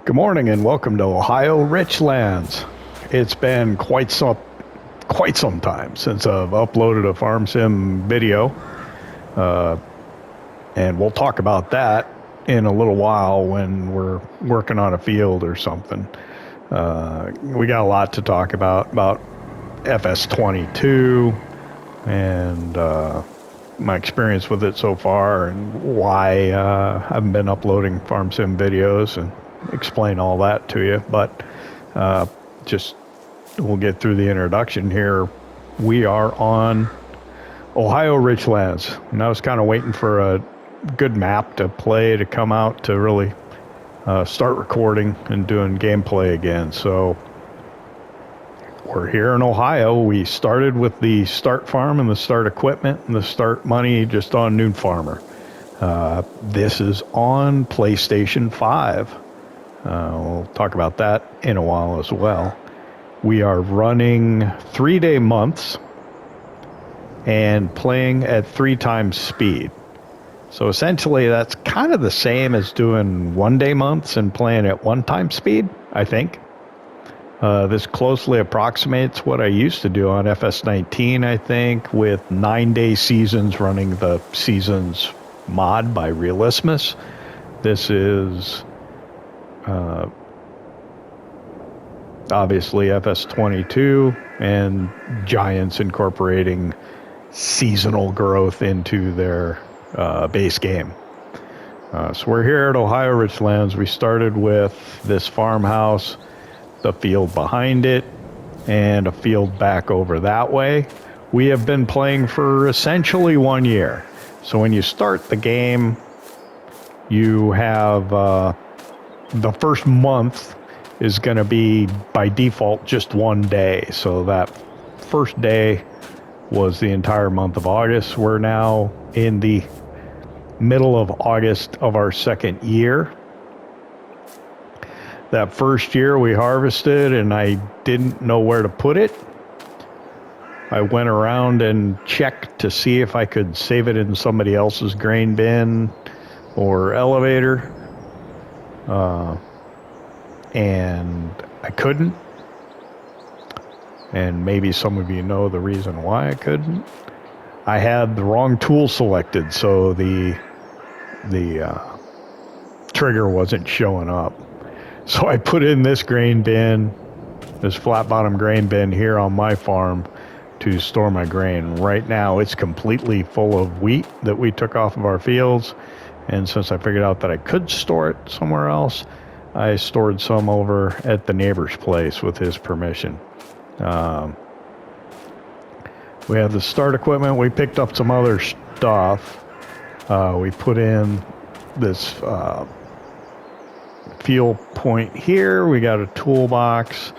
Good morning and welcome to Ohio Richlands. It's been quite some time since I've uploaded a farm sim video, and we'll talk about that in a little while when we're working on a field or something. We got a lot to talk about FS22 and my experience with it so far and why I haven't been uploading farm sim videos, and explain all that to you. But just we'll get through the introduction here. We are on Ohio Richlands, and I was kind of waiting for a good map to play to come out to really start recording and doing gameplay again. So we're here in Ohio. We started with the start farm and the start equipment and the start money just on Noon Farmer. This is on PlayStation 5. We'll talk about that in a while as well. We are running 3-day months and playing at 3 times speed. So essentially that's kind of the same as doing 1-day months and playing at 1 time speed, I think. This closely approximates what I used to do on FS19, I think, with 9-day seasons running the seasons mod by Realismus. This is obviously FS22 and Giants incorporating seasonal growth into their base game. So we're here at Ohio Richlands. We started with this farmhouse, the field behind it, and a field back over that way. We have been playing for essentially 1 year. So when you start the game, you have the first month is going to be by default just 1 day. So that first day was the entire month of August. We're now in the middle of August of our second year. That first year we harvested and I didn't know where to put it. I went around and checked to see if I could save it in somebody else's grain bin or elevator. And I couldn't. And maybe some of you know the reason why I couldn't. I had the wrong tool selected, so the trigger wasn't showing up. So I put in this grain bin, this flat bottom grain bin here on my farm to store my grain. Right now it's completely full of wheat that we took off of our fields. And since I figured out that I could store it somewhere else, I stored some over at the neighbor's place with his permission. We have the start equipment. We picked up some other stuff. We put in this fuel point here. We got a toolbox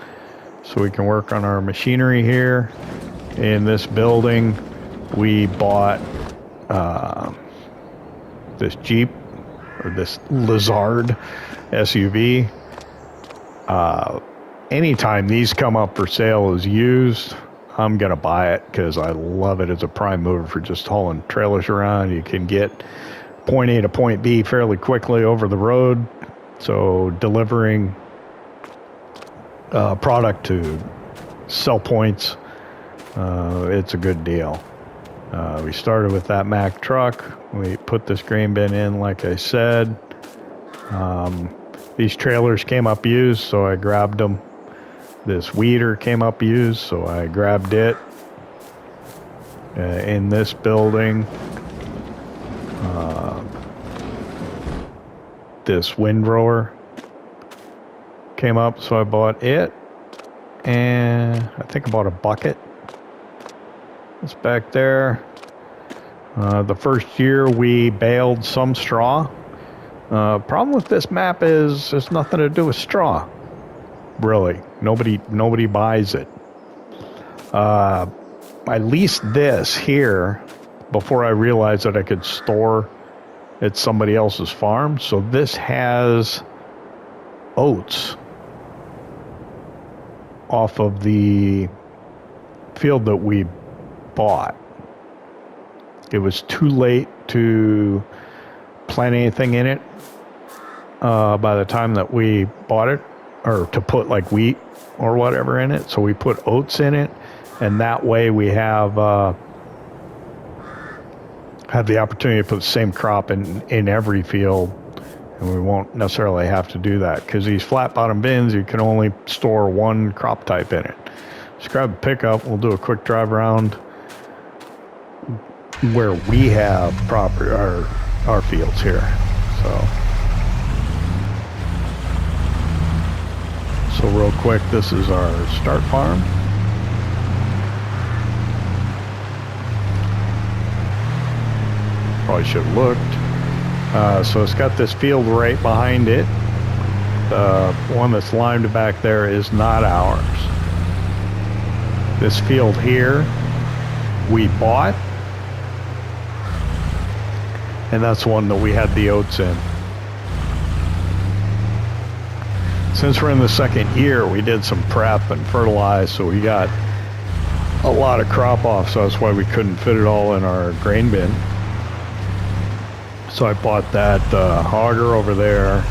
so we can work on our machinery here. In this building, we bought this Jeep, or this Lizard SUV. Anytime these come up for sale as used, I'm gonna buy it because I love it as a prime mover for just hauling trailers around. You can get point A to point B fairly quickly over the road, so delivering product to sell points, it's a good deal. We started with that Mack truck. We put this grain bin in, like I said. These trailers came up used, so I grabbed them. This weeder came up used, so I grabbed it. In this building, this windrower came up, so I bought it. And I think I bought a bucket. It's back there. The first year we baled some straw. Problem with this map is there's nothing to do with straw. Really, nobody buys it. I leased this here before I realized that I could store at somebody else's farm. So this has oats off of the field that we bought, it was too late to plant anything in it by the time that we bought it, or to put like wheat or whatever in it. So we put oats in it, and that way we have the opportunity to put the same crop in every field, and we won't necessarily have to do that, because these flat bottom bins, you can only store one crop type in it. Just grab the pickup, we'll do a quick drive around where we have proper our fields here. So real quick, this is our start farm. Probably should have looked. So it's got this field right behind it. The one that's limed back there is not ours. This field here we bought, and that's one that we had the oats in. Since we're in the second year, we did some prep and fertilize, so we got a lot of crop off, so that's why we couldn't fit it all in our grain bin. So I bought that hogger over there,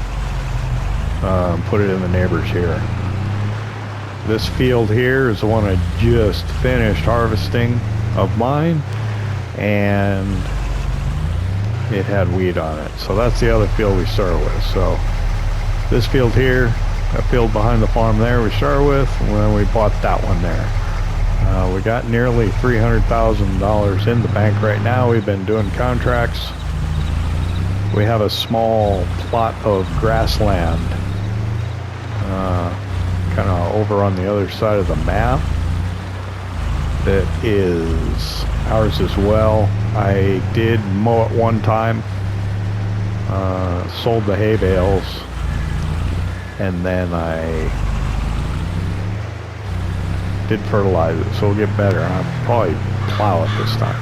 put it in the neighbors here. This field here is the one I just finished harvesting of mine, and it had weed on it. So that's the other field we started with. So this field here, that field behind the farm there we started with, and then we bought that one there. We got nearly $300,000 in the bank right now. We've been doing contracts. We have a small plot of grassland kind of over on the other side of the map that is ours as well. I did mow it one time, sold the hay bales, and then I did fertilize it, so we'll get better. I'll probably plow it this time.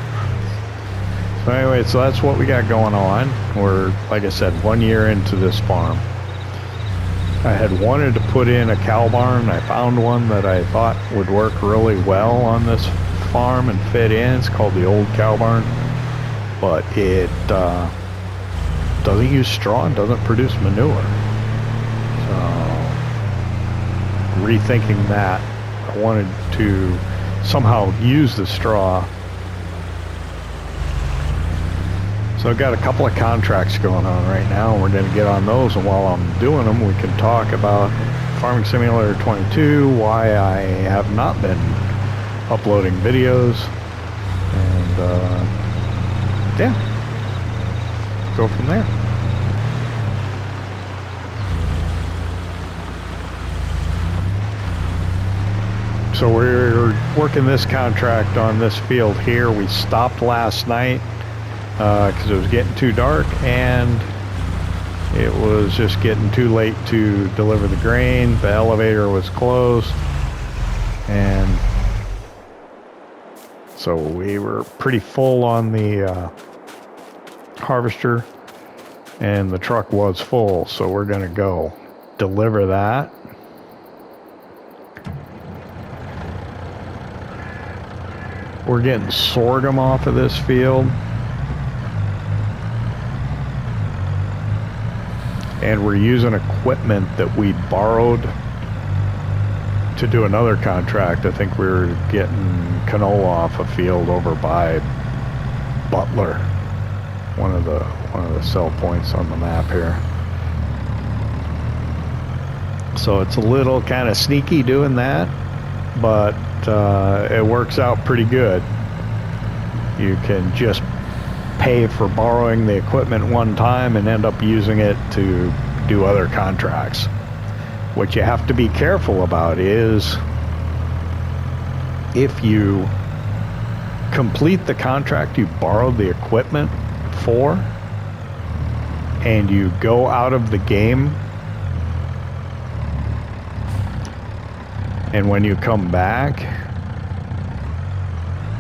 So anyway, so that's what we got going on. We're, like I said, 1 year into this farm. I had wanted to put in a cow barn. I found one that I thought would work really well on this farm and fit in. It's called the Old Cow Barn, but it doesn't use straw and doesn't produce manure. So rethinking that, I wanted to somehow use the straw. So I've got a couple of contracts going on right now, and we're going to get on those, and while I'm doing them, we can talk about Farming Simulator 22, why I have not been uploading videos, and yeah, go from there. So we're working this contract on this field here. We stopped last night because it was getting too dark, and it was just getting too late to deliver the grain. The elevator was closed, and so we were pretty full on the harvester, and the truck was full, so we're gonna go deliver that. We're getting sorghum off of this field, and we're using equipment that we borrowed to do another contract. I think we were getting canola off a field over by Butler, one of the sell points on the map here. So it's a little kind of sneaky doing that, but it works out pretty good. You can just pay for borrowing the equipment one time and end up using it to do other contracts. What you have to be careful about is if you complete the contract you borrowed the equipment for and you go out of the game, and when you come back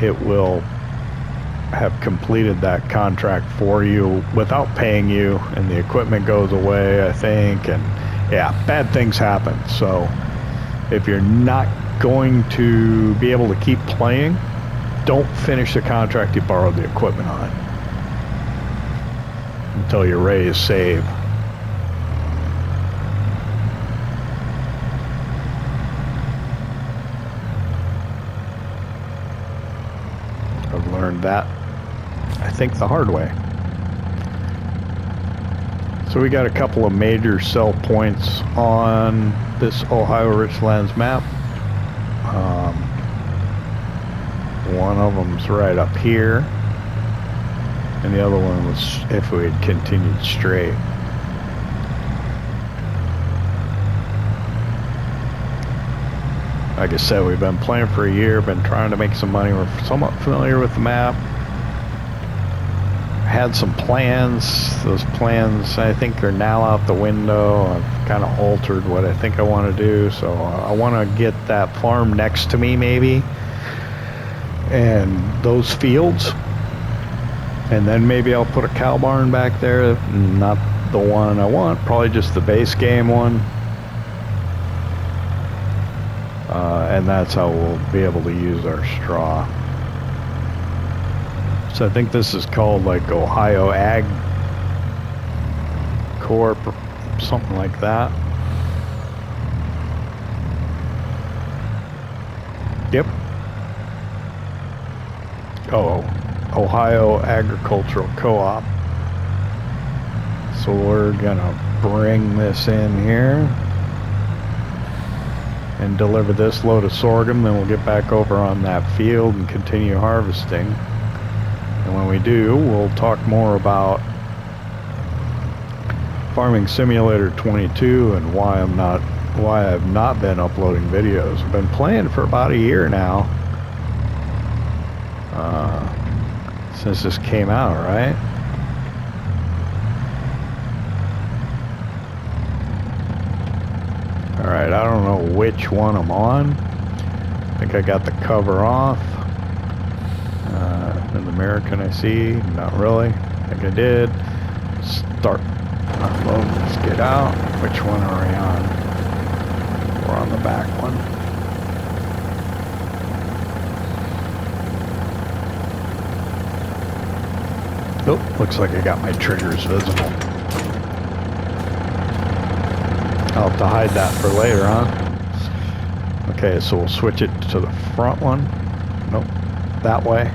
it will have completed that contract for you without paying you, and the equipment goes away, I think, and yeah, bad things happen. So if you're not going to be able to keep playing, don't finish the contract you borrowed the equipment on until you're ready to save. I've learned that, I think, the hard way. So we got a couple of major sell points on this Ohio Richlands map. One of them's right up here, and the other one was if we had continued straight. Like I said, we've been playing for a year, been trying to make some money. We're somewhat familiar with the map. Had some plans. Those plans, I think, are now out the window. I've kind of altered what I think I want to do. So I want to get that farm next to me, maybe, and those fields. And then maybe I'll put a cow barn back there. Not the one I want, probably just the base game one. And that's how we'll be able to use our straw. So I think this is called like Ohio Ag Corp or something like that. Yep. Oh, Ohio Agricultural Co-op. So we're gonna bring this in here and deliver this load of sorghum, then we'll get back over on that field and continue harvesting. And when we do, we'll talk more about Farming Simulator 22 and why I've not been uploading videos. I've been playing for about a year now, since this came out, right? Alright, I don't know which one I'm on. I think I got the cover off. An American I see, not really. I think I did. Start unload, let's get out. Which one are we on? We're on the back one. Oh, looks like I got my triggers visible. I'll have to hide that for later, huh? Okay, so we'll switch it to the front one. Nope, that way.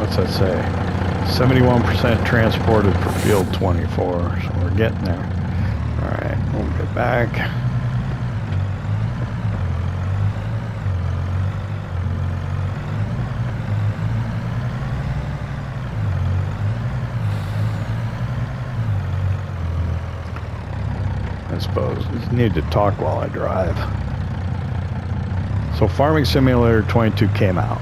What's that say? 71% transported for field 24, so we're getting there. Alright, we'll get back. I suppose I need to talk while I drive. So Farming Simulator 22 came out.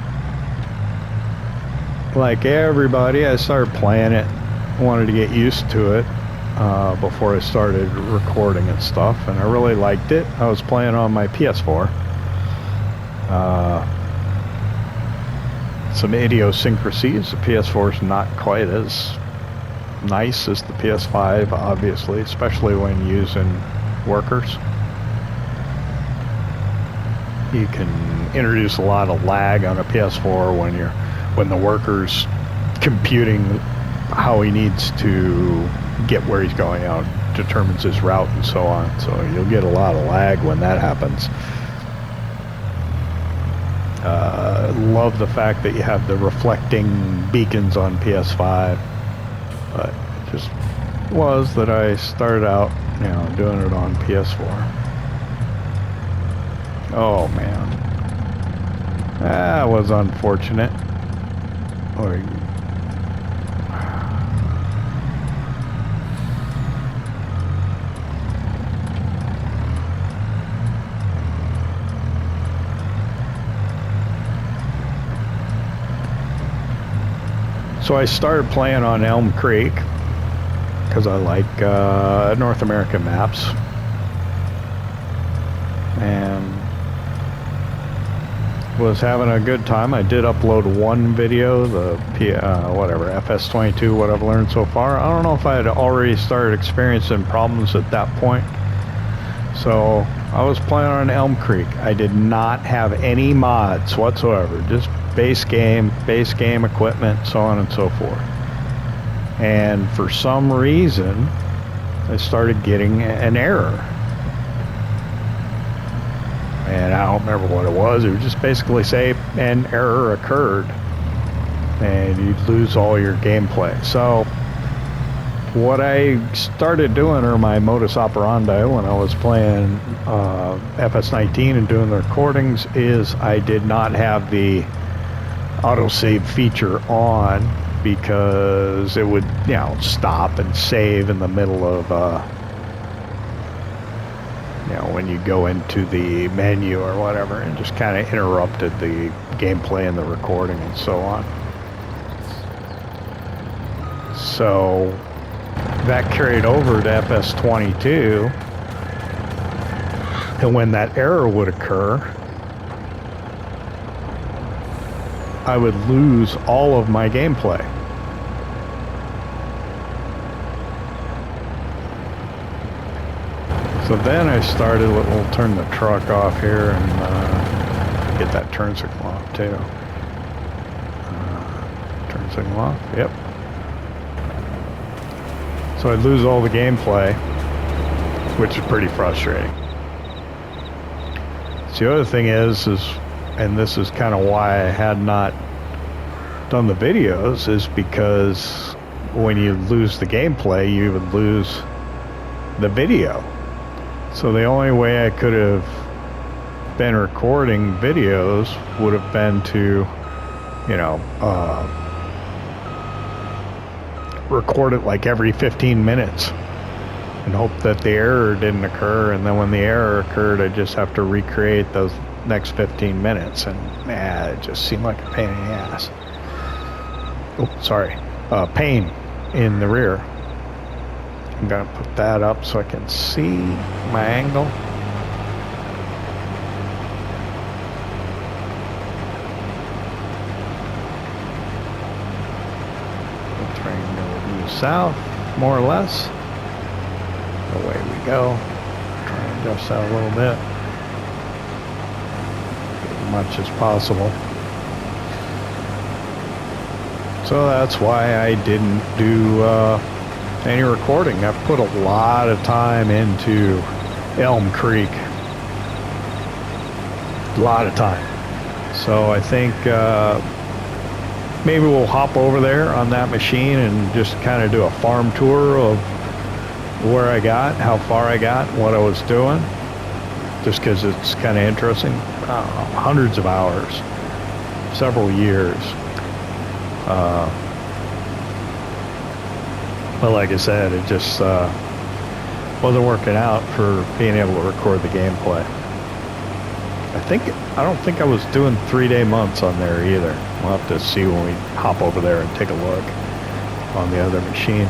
Like everybody, I started playing it, wanted to get used to it before I started recording and stuff, and I really liked it. I was playing on my PS4. Some idiosyncrasies. The PS4 is not quite as nice as the PS5, obviously, especially when using workers. You can introduce a lot of lag on a PS4 when the worker's computing how he needs to get where he's going out, determines his route and so on. So you'll get a lot of lag when that happens. Love the fact that you have the reflecting beacons on PS5, but it just was that I started out, doing it on PS4. Oh man, that was unfortunate. So I started playing on Elm Creek because I like North American maps. and was having a good time. I did upload one video, the whatever, FS22, what I've learned so far. I don't know if I had already started experiencing problems at that point. So I was playing on Elm Creek. I did not have any mods whatsoever, just base game equipment, so on and so forth. And for some reason, I started getting an error. And I don't remember what it was. It would just basically say an error occurred, and you'd lose all your gameplay. So what I started doing, or my modus operandi when I was playing FS19 and doing the recordings, is I did not have the autosave feature on, because it would, you know, stop and save in the middle of you know, when you go into the menu or whatever, and just kind of interrupted the gameplay and the recording and so on. So that carried over to FS22, and when that error would occur, I would lose all of my gameplay. So then I started, we'll turn the truck off here and get that turn signal off too. Turn signal off, yep. So I'd lose all the gameplay, which is pretty frustrating. So the other thing is, and this is kind of why I had not done the videos, is because when you lose the gameplay, you would lose the video. So the only way I could have been recording videos would have been to, you know, record it like every 15 minutes and hope that the error didn't occur, and then when the error occurred, I just have to recreate those next 15 minutes, and it just seemed like a pain in the ass. Oh, sorry, pain in the rear. I'm gonna put that up so I can see my angle. The train goes due south, more or less. Away we go. Try and adjust that a little bit, as much as possible. So that's why I didn't do any recording. I've put a lot of time into Elm Creek. A lot of time. So I think maybe we'll hop over there on that machine and just kind of do a farm tour of where I got, how far I got, what I was doing. Just because it's kind of interesting. Hundreds of hours. Several years. But like I said, it just wasn't working out for being able to record the gameplay. I don't think I was doing 3-day months on there either. We'll have to see when we hop over there and take a look on the other machine.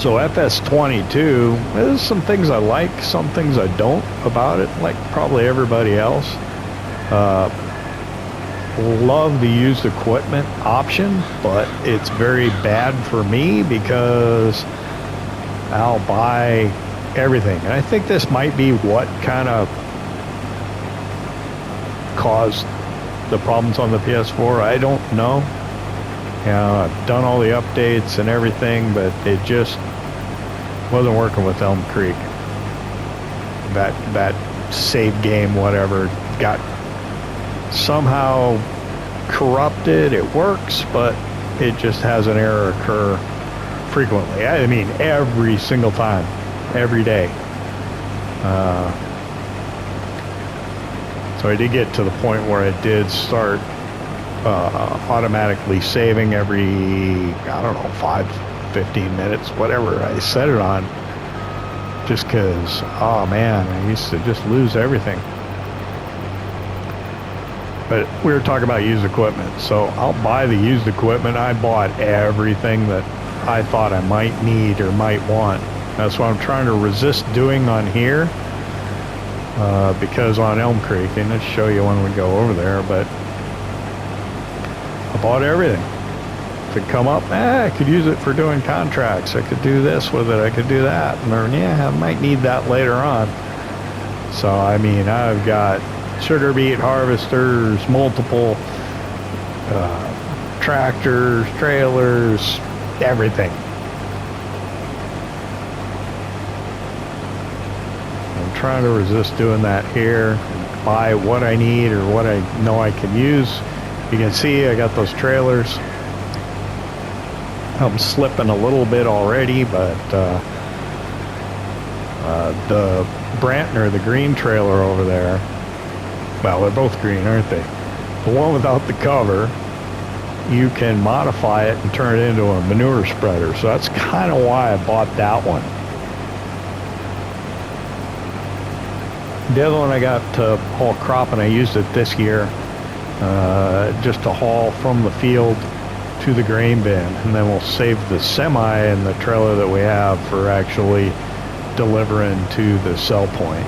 So FS22, there's some things I like, some things I don't about it, like probably everybody else. Love the used equipment option, but it's very bad for me because I'll buy everything. And I think this might be what kind of caused the problems on the PS4. I don't know. You know, I've done all the updates and everything, but it just wasn't working with Elm Creek. That save game, whatever, got somehow corrupted. It works, but it just has an error occur frequently. I mean, every single time, every day. So I did get to the point where it did start automatically saving every, I don't know, 5-15 minutes, whatever I set it on, just because, oh man, I used to just lose everything. But we were talking about used equipment, so I'll buy the used equipment. I bought everything that I thought I might need or might want That's what I'm trying to resist doing on here, because on Elm Creek, and I'll show you when we go over there, but I bought everything. If it come up, I could use it for doing contracts. I could do this with it. I could do that. And yeah, I might need that later on. So, I mean, I've got sugar beet harvesters, multiple tractors, trailers, everything. I'm trying to resist doing that here. Buy what I need or what I know I can use. You can see I got those trailers. I'm slipping a little bit already, but the Brantner, the green trailer over there, well, they're both green, aren't they? The one without the cover, you can modify it and turn it into a manure spreader. So that's kind of why I bought that one. The other one I got to haul crop, and I used it this year just to haul from the field to the grain bin, and then we'll save the semi and the trailer that we have for actually delivering to the sell point.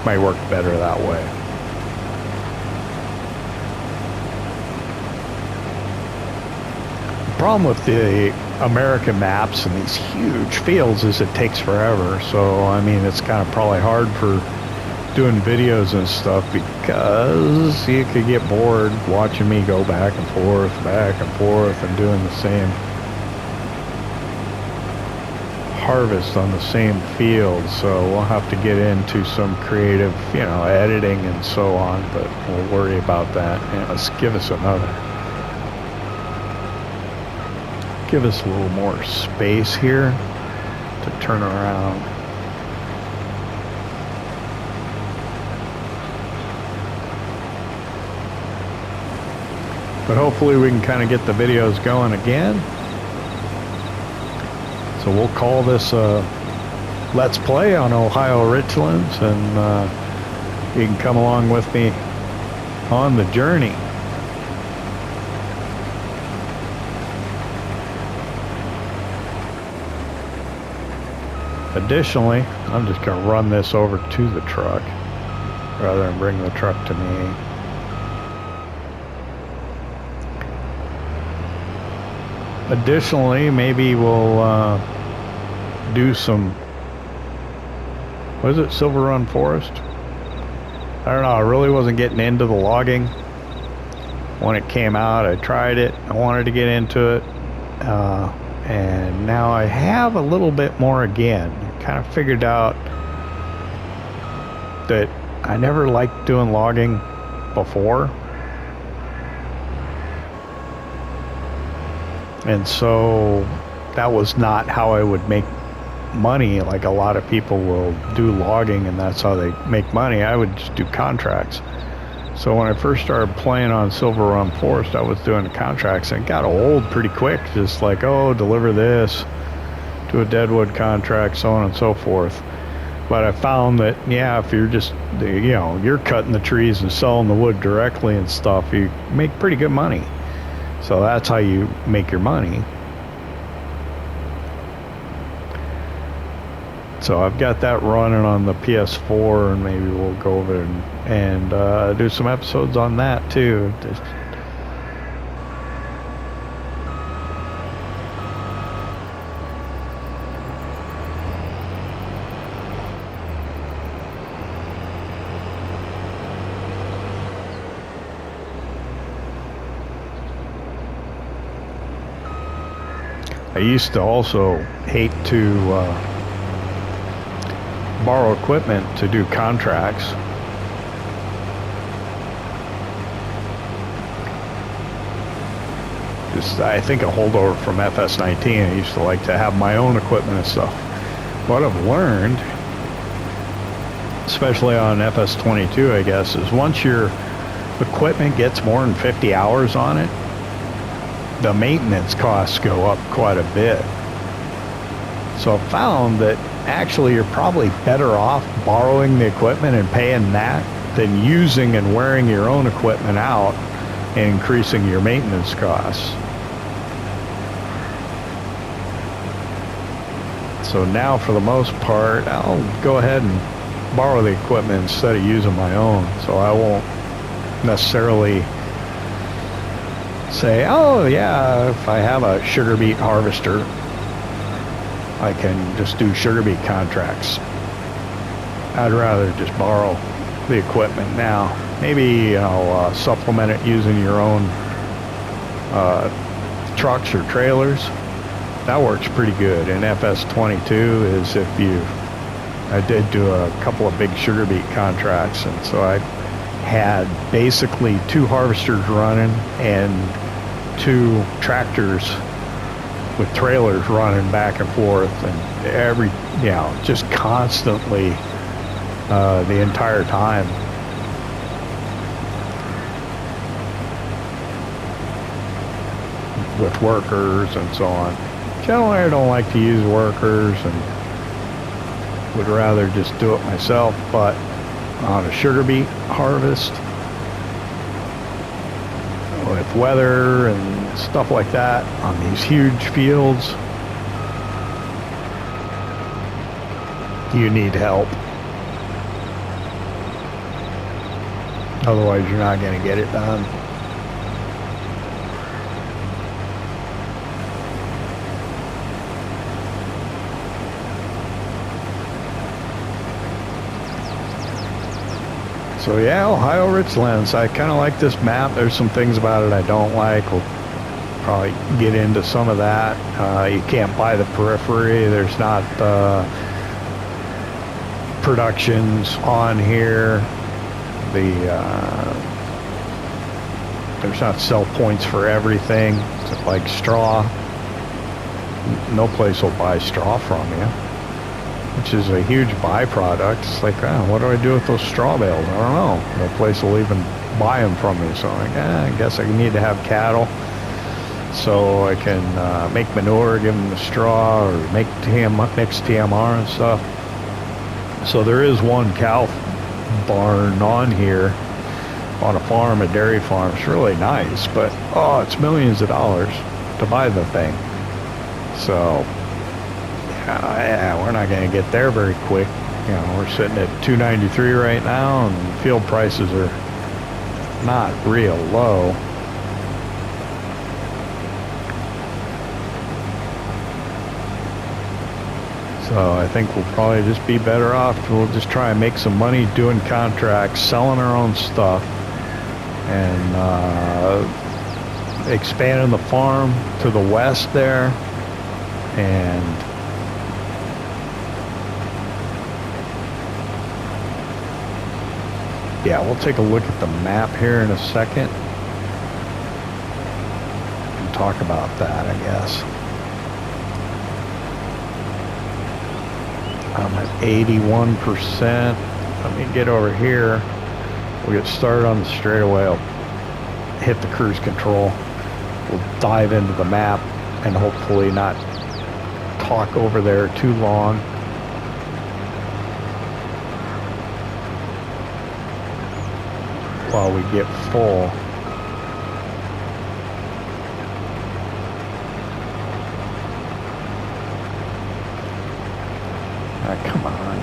Might work better that way. The problem with the American maps and these huge fields is it takes forever. So I mean, it's kind of probably hard for doing videos and stuff, because you could get bored watching me go back and forth and doing the same harvest on the same field. So we'll have to get into some creative, you know, editing and so on, but we'll worry about that. And let's give us a little more space here to turn around. But hopefully we can kind of get the videos going again. So we'll call this Let's Play on Ohio Richlands, and you can come along with me on the journey. Additionally, I'm just going to run this over to the truck rather than bring the truck to me. Additionally, maybe we'll do some, what is it, Silver Run Forest? I don't know, I really wasn't getting into the logging when it came out. I tried it, I wanted to get into it, and now I have a little bit more again. Kind of figured out that I never liked doing logging before. And so that was not how I would make money. Like a lot of people will do logging and that's how they make money. I would just do contracts. So when I first started playing on Silver Run Forest, I was doing the contracts, and it got old pretty quick. Just like, oh, deliver this, do a deadwood contract, so on and so forth. But I found that, yeah, if you're just, you know, you're cutting the trees and selling the wood directly and stuff, you make pretty good money. So that's how you make your money. So I've got that running on the PS4, and maybe we'll go over and do some episodes on that too. Just I used to also hate to borrow equipment to do contracts. Just, I think, a holdover from FS19. I used to like to have my own equipment and stuff. What I've learned, especially on FS22, I guess, is once your equipment gets more than 50 hours on it, the maintenance costs go up quite a bit. So I found that actually you're probably better off borrowing the equipment and paying that than using and wearing your own equipment out and increasing your maintenance costs. So now for the most part, I'll go ahead and borrow the equipment instead of using my own. So I won't necessarily say, oh yeah, if I have a sugar beet harvester, I can just do sugar beet contracts. I'd rather just borrow the equipment now. Maybe, you know, supplement it using your own trucks or trailers. That works pretty good. And FS22 is if you, I did do a couple of big sugar beet contracts, and so I had basically 2 harvesters running and 2 tractors with trailers running back and forth, and every, you know, just constantly the entire time. With workers and so on. Generally, I don't like to use workers and would rather just do it myself, but on a sugar beet harvest, with weather and stuff like that, on these huge fields, you need help. Otherwise, you're not going to get it done. So yeah, Ohio Richlands. I kind of like this map. There's some things about it I don't like. We'll probably get into some of that. You can't buy the periphery. There's not productions on here. There's not sell points for everything. It's like straw. No place will buy straw from you, which is a huge byproduct. It's like, oh, what do I do with those straw bales? I don't know. No place will even buy them from me. So I'm like, I guess I need to have cattle so I can make manure, give them the straw, or make mix TMR and stuff. So there is one cow barn on here on a farm, a dairy farm. It's really nice, but oh, it's millions of dollars to buy the thing. So yeah, we're not going to get there very quick. You know, we're sitting at $293 right now, and field prices are not real low. So I think we'll probably just be better off. We'll just try and make some money doing contracts, selling our own stuff, and expanding the farm to the west there, and yeah, we'll take a look at the map here in a second and talk about that, I guess. I'm at 81%. Let me get over here. We'll get started on the straightaway. I'll hit the cruise control. We'll dive into the map and hopefully not talk over there too long. While we get full. Come on.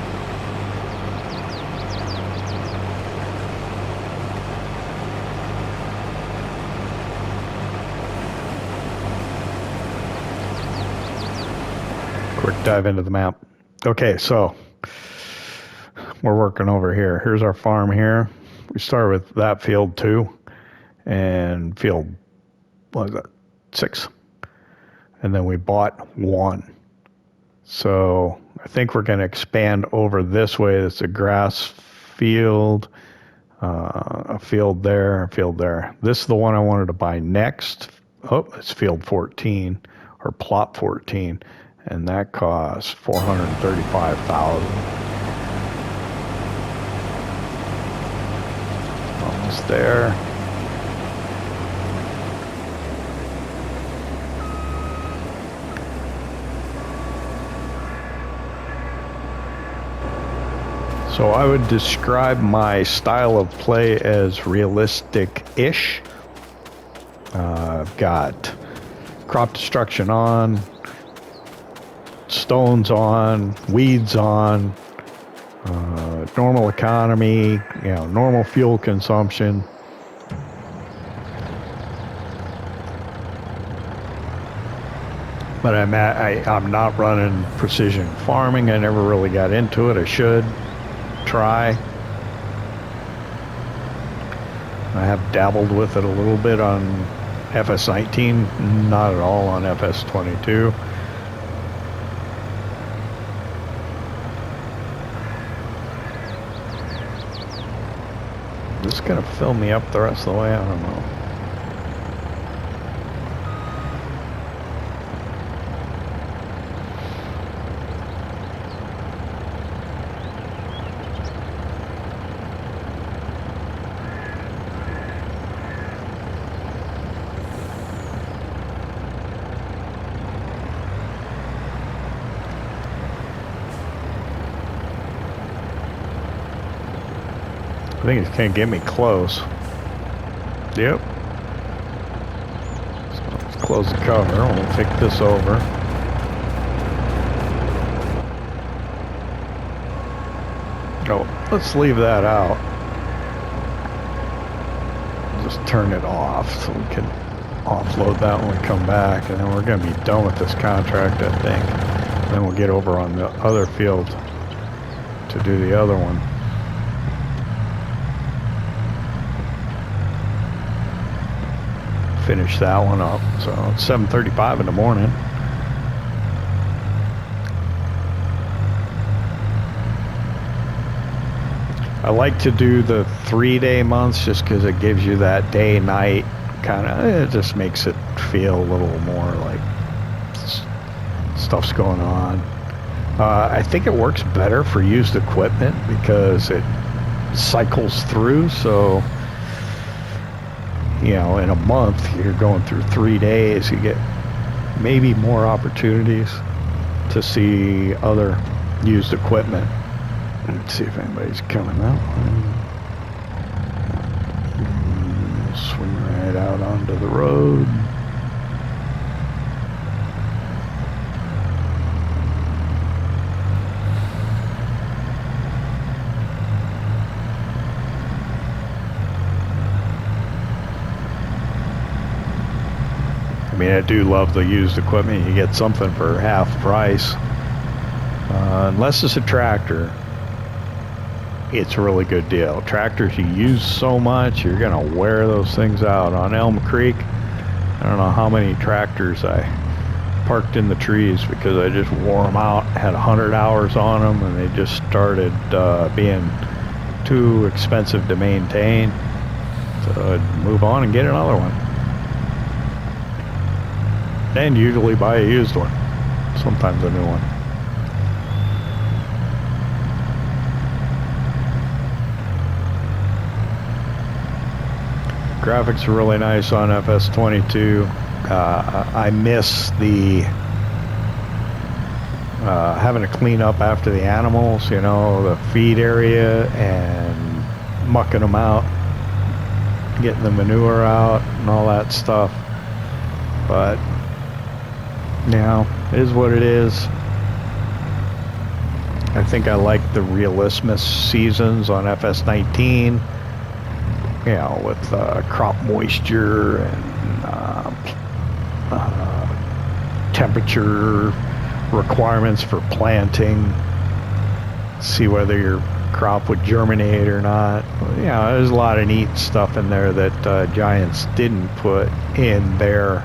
Quick dive into the map. Okay, so we're working over here. Here's our farm here. We start with that field 2 and field, what is that, 6. And then we bought 1. So I think we're going to expand over this way. It's a grass field, a field there, a field there. This is the one I wanted to buy next. Oh, it's field 14 or plot 14, and that costs $435,000. Almost there. So I would describe my style of play as realistic-ish. I've got crop destruction on, stones on, weeds on, normal economy, you know, normal fuel consumption. But I'm not running precision farming. I never really got into it. I should try. I have dabbled with it a little bit on FS19, not at all on FS22. This is gonna fill me up the rest of the way? I don't know. I think it can't get me close. Yep. So let's close the cover. We'll take this over. Oh, let's leave that out. Just turn it off so we can offload that when we come back, and then we're going to be done with this contract, I think. Then we'll get over on the other field to do the other one. Finish that one up. So it's 7:35 in the morning. I like to do the 3-day months just because it gives you that day-night kind of, it just makes it feel a little more like stuff's going on. I think it works better for used equipment because it cycles through, so you know, in a month, you're going through 3 days, you get maybe more opportunities to see other used equipment. Let's see if anybody's coming out. Swing right out onto the road. I mean, I do love the used equipment. You get something for half price. Unless it's a tractor, it's a really good deal. Tractors you use so much, you're gonna wear those things out. On Elm Creek, I don't know how many tractors I parked in the trees because I just wore them out, had 100 hours on them, and they just started being too expensive to maintain. So I'd move on and get another one. And usually buy a used one, sometimes a new one. Graphics are really nice on FS22. I miss the having to clean up after the animals, you know, the feed area and mucking them out, getting the manure out and all that stuff. But you know, it is what it is. I think I like the realismus seasons on FS19, you know, with crop moisture and temperature requirements for planting, see whether your crop would germinate or not. You know, there's a lot of neat stuff in there that Giants didn't put in their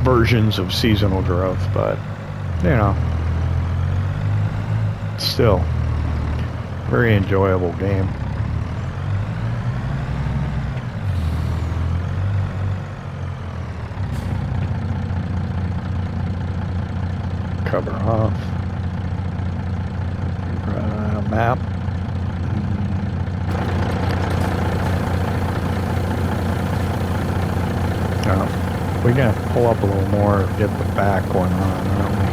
versions of seasonal growth, but you know, still very enjoyable game. Cover off. Map. We're gonna pull up a little more, get the back one on, aren't we?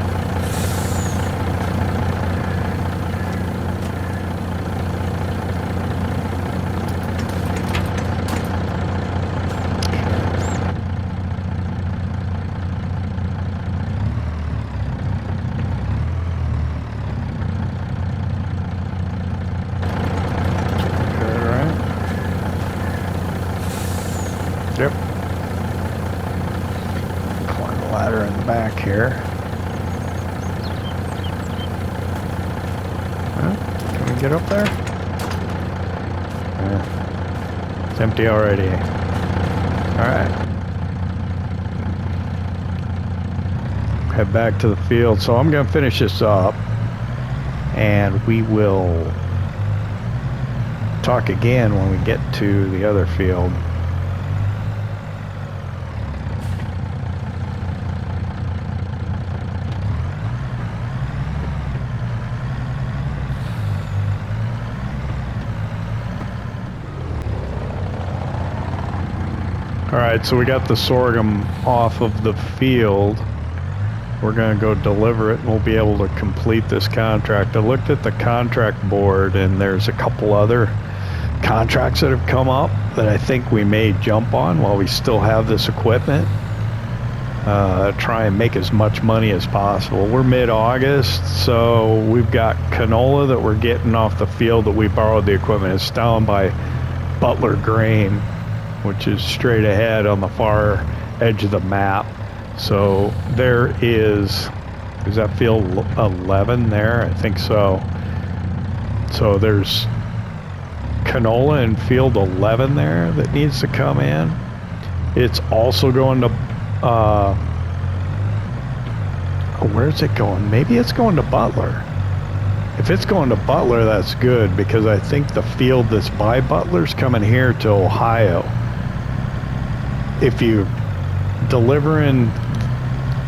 ladder in the back here. Huh? Can we get up there? It's empty already. Alright. Head back to the field. So I'm going to finish this up. And we will talk again when we get to the other field. Alright, so we got the sorghum off of the field. We're going to go deliver it and we'll be able to complete this contract. I looked at the contract board and there's a couple other contracts that have come up that I think we may jump on while we still have this equipment. Try and make as much money as possible. We're mid-August, so we've got canola that we're getting off the field that we borrowed the equipment. It's down by Butler Grain, which is straight ahead on the far edge of the map. So there is that field 11 there? I think so. So there's canola in field 11 there that needs to come in. It's also going to, where's it going? Maybe it's going to Butler. If it's going to Butler, that's good, because I think the field that's by Butler's coming here to Ohio. If you delivering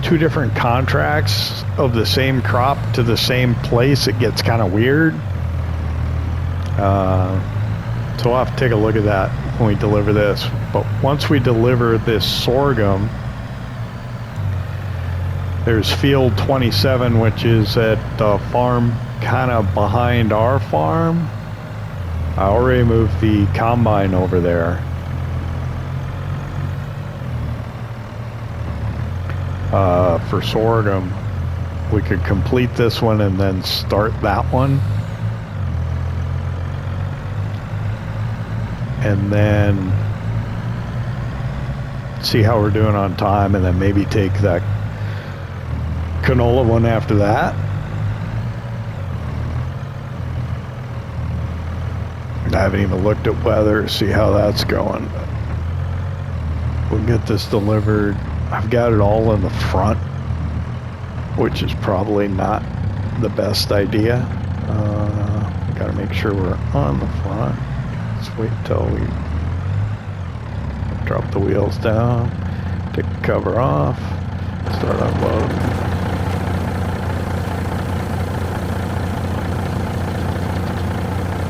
two different contracts of the same crop to the same place, it gets kind of weird. So we'll have to take a look at that when we deliver this. But once we deliver this sorghum, there's field 27, which is at the farm kind of behind our farm. I already moved the combine over there. For sorghum, we could complete this one and then start that one, and then see how we're doing on time, and then maybe take that canola one after that. I haven't even looked at weather to see how that's going. We'll get this delivered. I've got it all in the front, which is probably not the best idea. Got to make sure we're on the front. Let's wait until we drop the wheels down, take the cover off, start unloading.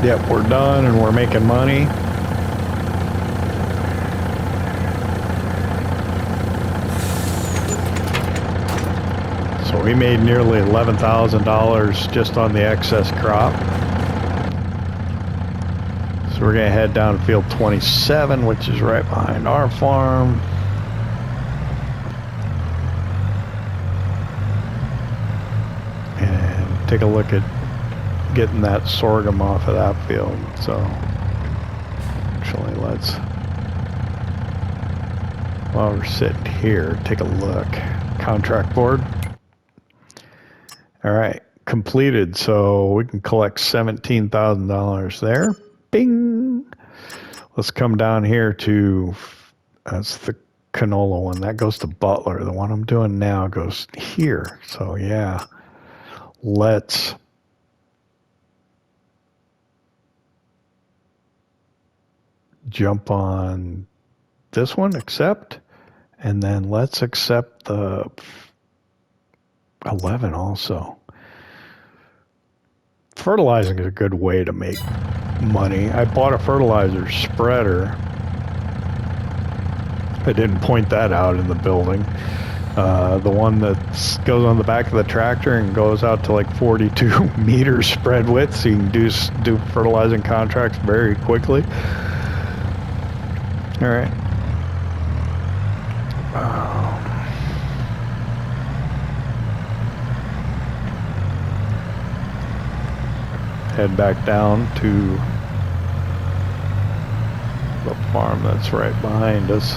Yep, we're done and we're making money. So we made nearly $11,000 just on the excess crop. So we're going to head down to field 27, which is right behind our farm. And take a look at getting that sorghum off of that field. So actually, let's, while we're sitting here, take a look. Contract board. All right, completed. So we can collect $17,000 there. Bing. Let's come down here to, that's the canola one. That goes to Butler. The one I'm doing now goes here. So yeah, let's jump on this one, accept, and then let's accept the 11 also. Fertilizing is a good way to make money. I bought a fertilizer spreader. I didn't point that out in the building. The one that goes on the back of the tractor and goes out to like 42 meters spread width, so you can do fertilizing contracts very quickly. All right. Head back down to the farm that's right behind us,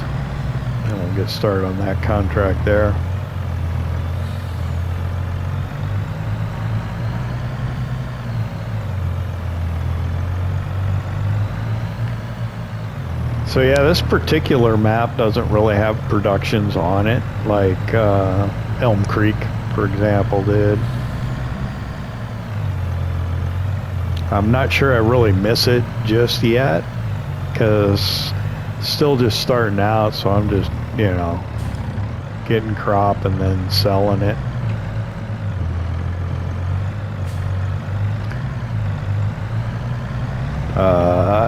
and we'll get started on that contract there. So yeah, this particular map doesn't really have productions on it, like Elm Creek, for example, did. I'm not sure I really miss it just yet, because still just starting out, so I'm just, you know, getting crop and then selling it.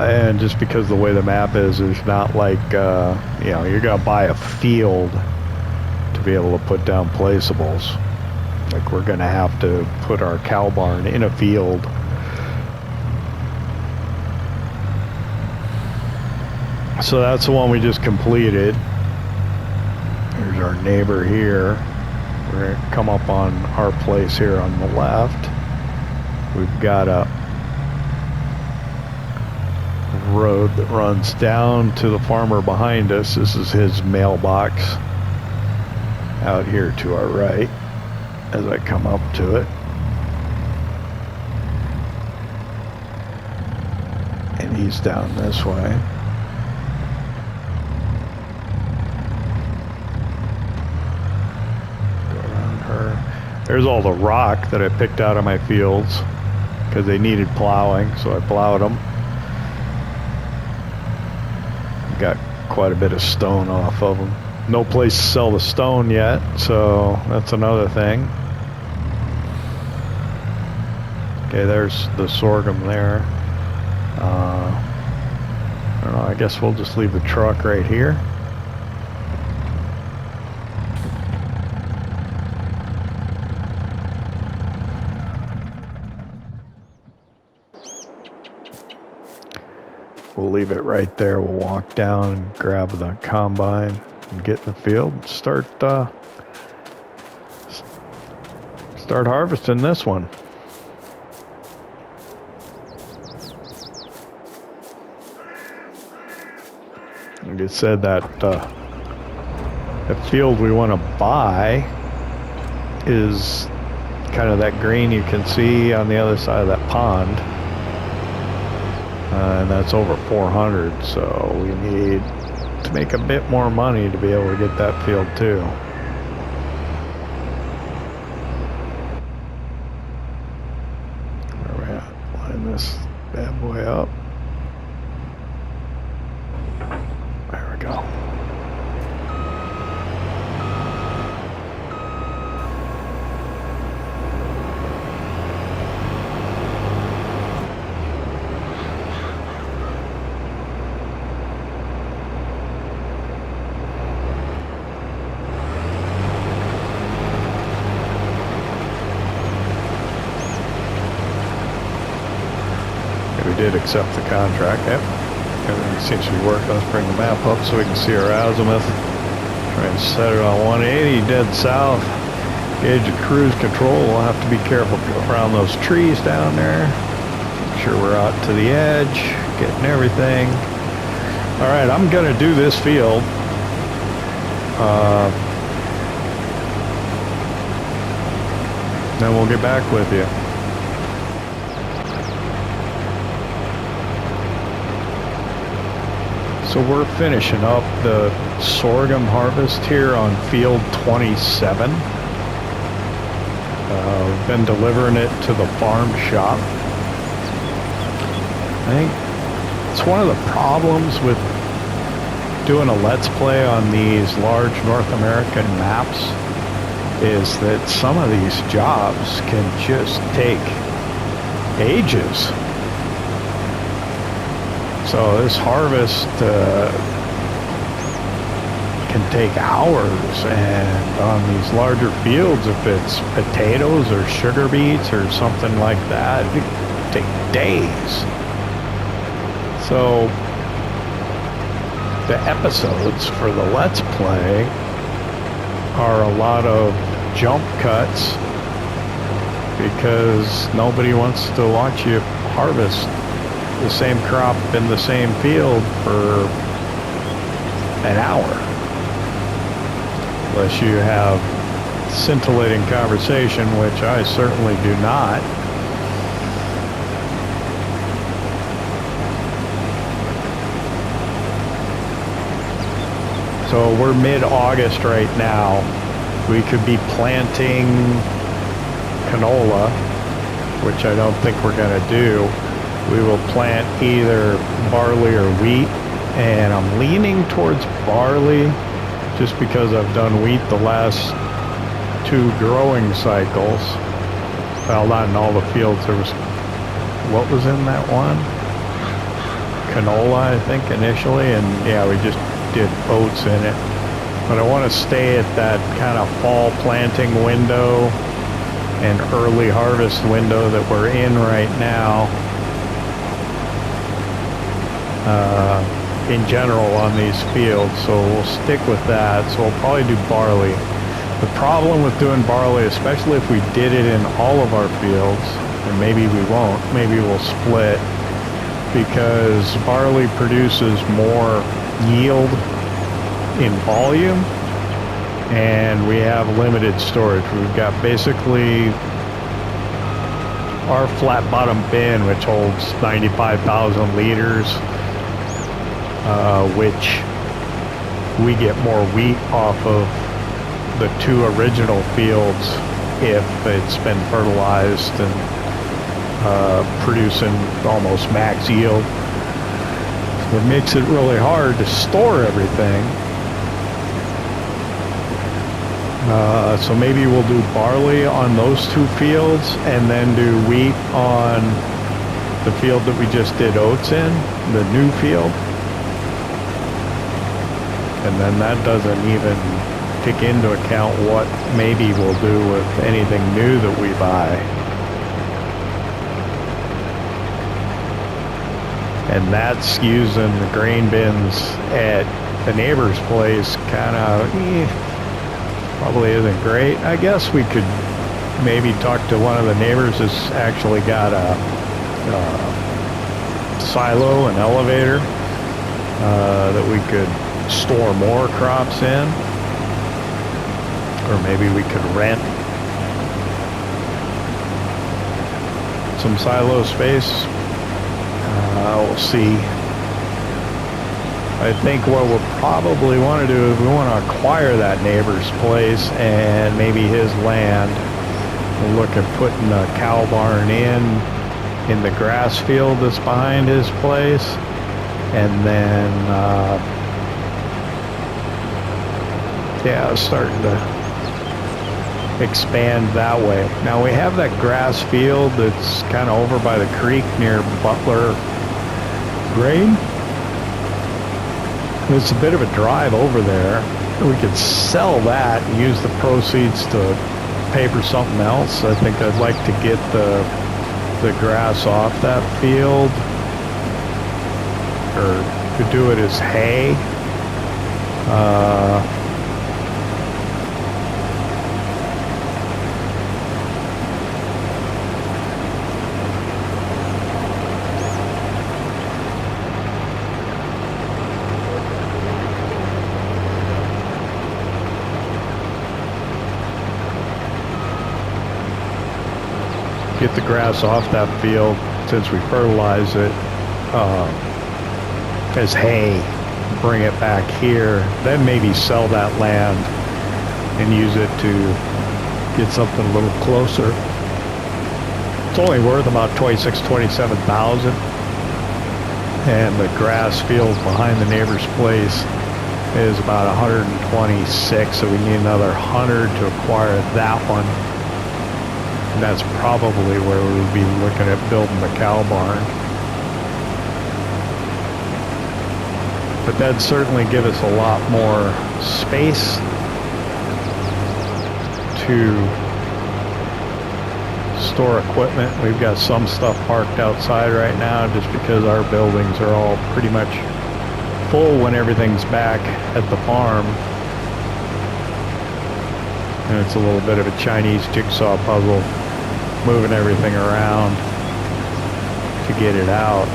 And just because the way the map is, there's not like, you know, you're gonna buy a field to be able to put down placeables. Like, we're gonna have to put our cow barn in a field. So that's the one we just completed. Here's our neighbor here. We're gonna come up on our place here on the left. We've got a road that runs down to the farmer behind us. This is his mailbox out here to our right as I come up to it. And he's down this way. Go around her. There's all the rock that I picked out of my fields because they needed plowing, so I plowed them. Got quite a bit of stone off of them. No place to sell the stone yet, so that's another thing. Okay, there's the sorghum there. I don't know, I guess we'll just leave the truck right here. We'll leave it right there. We'll walk down and grab the combine and get in the field and start harvesting this one. Like I said, that field we want to buy is kind of that green you can see on the other side of that pond. And that's over 400, so we need to make a bit more money to be able to get that field too. Where are we at? Line this bad boy up. There we go. Did accept the contract. Yep, everything seems to be working. Let's bring the map up so we can see our azimuth. Try and set it on 180 dead south. Gauge of cruise control. We'll have to be careful around those trees down there. Make sure we're out to the edge, getting everything. All right, I'm gonna do this field. Then we'll get back with you. So we're finishing up the sorghum harvest here on field 27. We've been delivering it to the farm shop. I think it's one of the problems with doing a Let's Play on these large North American maps is that some of these jobs can just take ages. So this harvest can take hours, and on these larger fields, if it's potatoes or sugar beets or something like that, it can take days. So the episodes for the Let's Play are a lot of jump cuts because nobody wants to watch you harvest the same crop in the same field for an hour, unless you have scintillating conversation, which I certainly do not. So we're mid-August right now. We could be planting canola, which I don't think we're going to do. We will plant either barley or wheat, and I'm leaning towards barley just because I've done wheat the last 2 growing cycles. Well, not in all the fields. There was, what was in that one? Canola, I think, initially, and yeah, we just did oats in it. But I want to stay at that kind of fall planting window and early harvest window that we're in right now. In general on these fields, so we'll stick with that. So we'll probably do barley. The problem with doing barley, especially if we did it in all of our fields, and maybe we won't, maybe we'll split, because barley produces more yield in volume, and we have limited storage. We've got basically our flat bottom bin, which holds 95,000 liters, which we get more wheat off of the 2 original fields if it's been fertilized and producing almost max yield. It makes it really hard to store everything. So maybe we'll do barley on those 2 fields and then do wheat on the field that we just did oats in, the new field. And then that doesn't even take into account what maybe we'll do with anything new that we buy. And that's using the grain bins at the neighbor's place. Kind of probably isn't great. I guess we could maybe talk to one of the neighbors that's actually got a silo, an elevator, that we could store more crops in, or maybe we could rent some silo space. We'll see. I think what we'll probably want to do is we want to acquire that neighbor's place and maybe his land. We'll look at putting a cow barn in the grass field that's behind his place, and then yeah, starting to expand that way. Now we have that grass field that's kind of over by the creek near Butler Grain. It's a bit of a drive over there. We could sell that and use the proceeds to pay for something else. I think I'd like to get the grass off that field, or to do it as hay. Get the grass off that field since we fertilize it as hay, bring it back here, then maybe sell that land and use it to get something a little closer. It's only worth about 27,000, and the grass field behind the neighbor's place is about 126, so we need another 100 to acquire that one. And that's probably where we would be looking at building the cow barn. But that'd certainly give us a lot more space to store equipment. We've got some stuff parked outside right now just because our buildings are all pretty much full when everything's back at the farm. And it's a little bit of a Chinese jigsaw puzzle, moving everything around to get it out.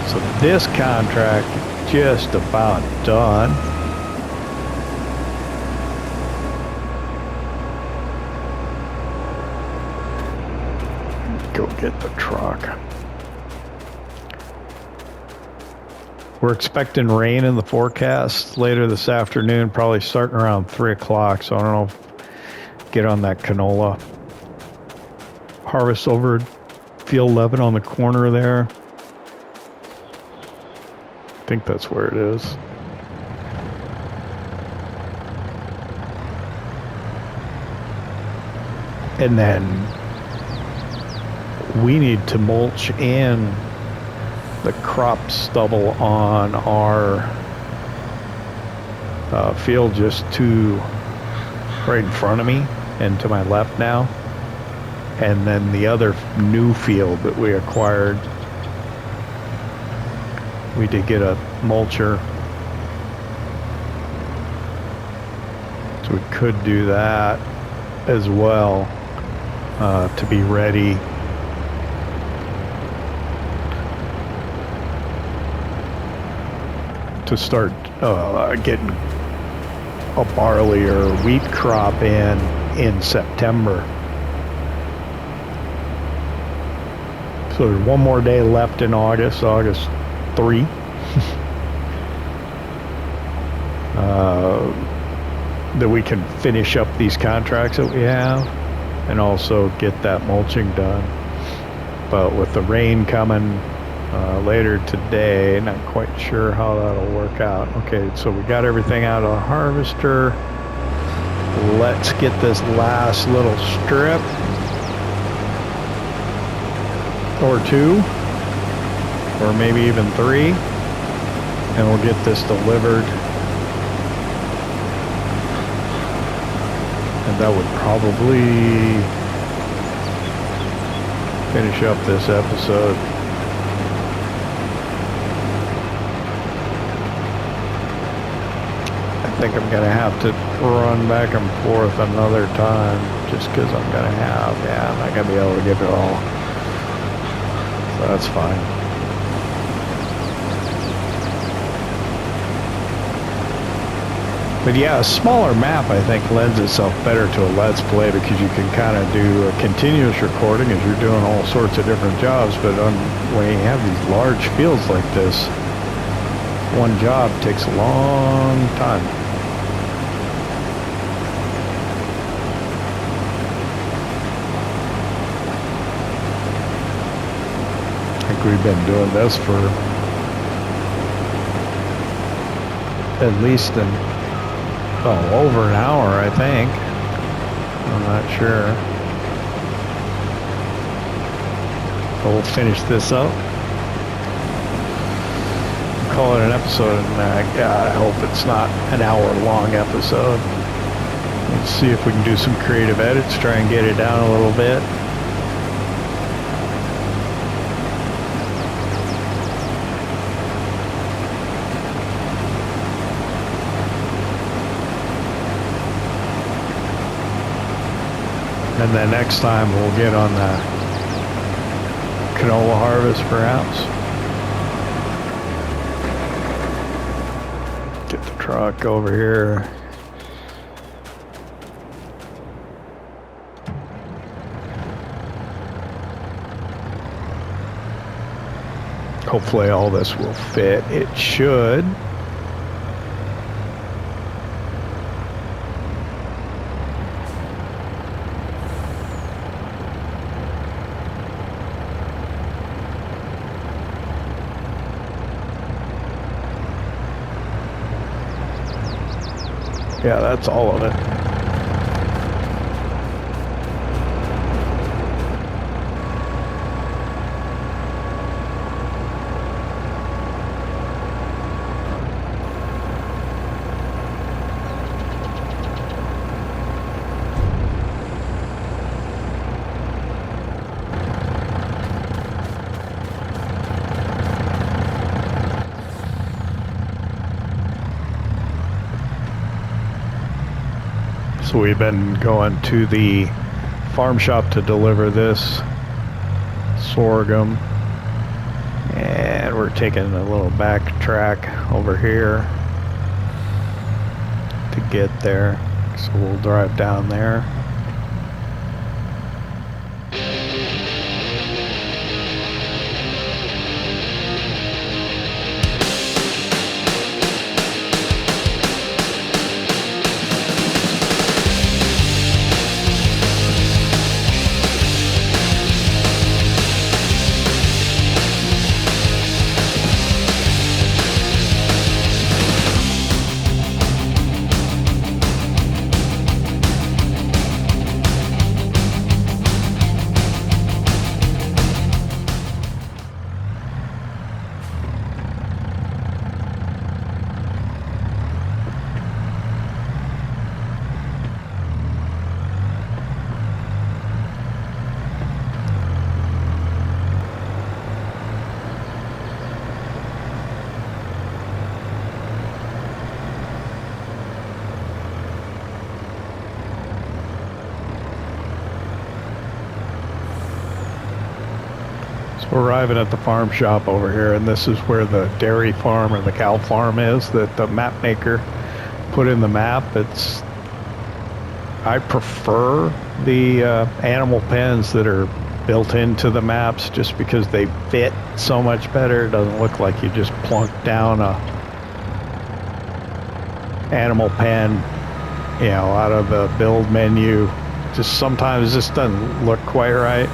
So this contract just about done. Go get the truck. We're expecting rain in the forecast later this afternoon, probably starting around 3 o'clock. So I don't know if get on that canola harvest over field 11 on the corner there. I think that's where it is. And then we need to mulch in the crop stubble on our field just to right in front of me and to my left now. And then the other new field that we acquired, we did get a mulcher. So we could do that as well to be ready to start getting a barley or wheat crop in September. So there's one more day left in August 3. That we can finish up these contracts that we have and also get that mulching done. But with the rain coming later today, not quite sure how that'll work out. Okay, so we got everything out of the harvester. Let's get this last little strip or 2 or maybe even 3 and we'll get this delivered. And that would probably finish up this episode. I think I'm gonna have to run back and forth another time just because I'm gonna have, I'm not gonna be able to get it all. So that's fine. But yeah, a smaller map I think lends itself better to a Let's Play because you can kind of do a continuous recording as you're doing all sorts of different jobs. But when you have these large fields like this, one job takes a long time. I think we've been doing this for at least over an hour, I think. I'm not sure. So we'll finish this up. Call it an episode, and God, I hope it's not an hour-long episode. Let's see if we can do some creative edits, try and get it down a little bit. And then next time we'll get on the canola harvest perhaps. Get the truck over here. Hopefully all this will fit. It should. Yeah, that's all of it. So we've been going to the farm shop to deliver this sorghum, and we're taking a little back track over here to get there. So we'll drive down there. We're arriving at the farm shop over here, and this is where the dairy farm or the cow farm is that the map maker put in the map. I prefer the animal pens that are built into the maps just because they fit so much better. It doesn't look like you just plunk down a animal pen, you know, out of the build menu. Just sometimes this doesn't look quite right.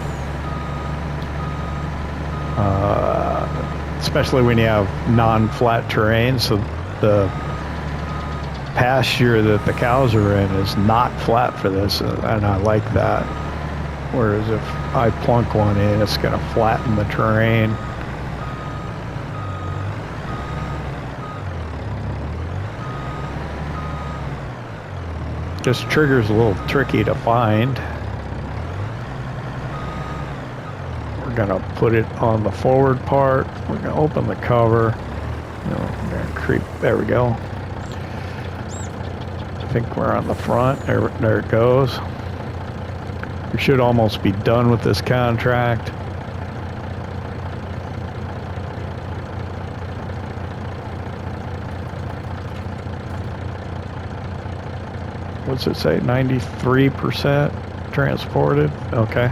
Especially when you have non-flat terrain, so the pasture that the cows are in is not flat for this, and I like that. Whereas if I plunk one in, it's going to flatten the terrain. This trigger's a little tricky to find. We're gonna put it on the forward part. We're gonna open the cover. You know, we're gonna creep. There we go. I think we're on the front. There it goes. We should almost be done with this contract. What's it say? 93% transported. Okay.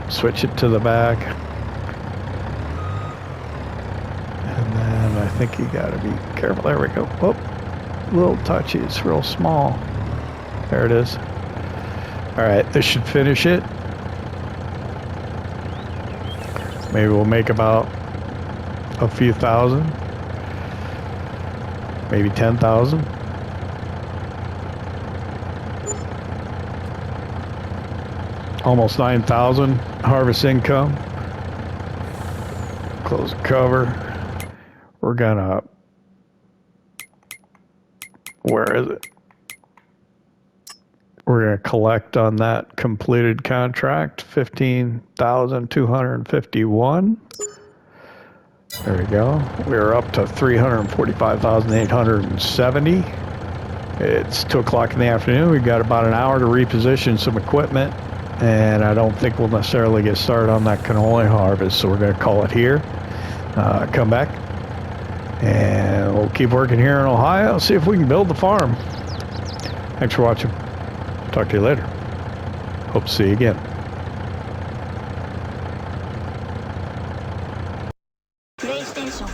Switch it to the back. And then I think you gotta be careful. There we go. Oh, little touchy. It's real small. There it is. All right, this should finish it. Maybe we'll make about a few thousand. Maybe 10,000. Almost 9,000 harvest income. Close the cover. We're gonna, where is it? We're gonna collect on that completed contract, 15,251. There we go. We're up to 345,870. It's 2 o'clock in the afternoon. We've got about an hour to reposition some equipment. And I don't think we'll necessarily get started on that cannoli harvest, so we're going to call it here. Come back, and we'll keep working here in Ohio, see if we can build the farm. Thanks for watching. Talk to you later. Hope to see you again. PlayStation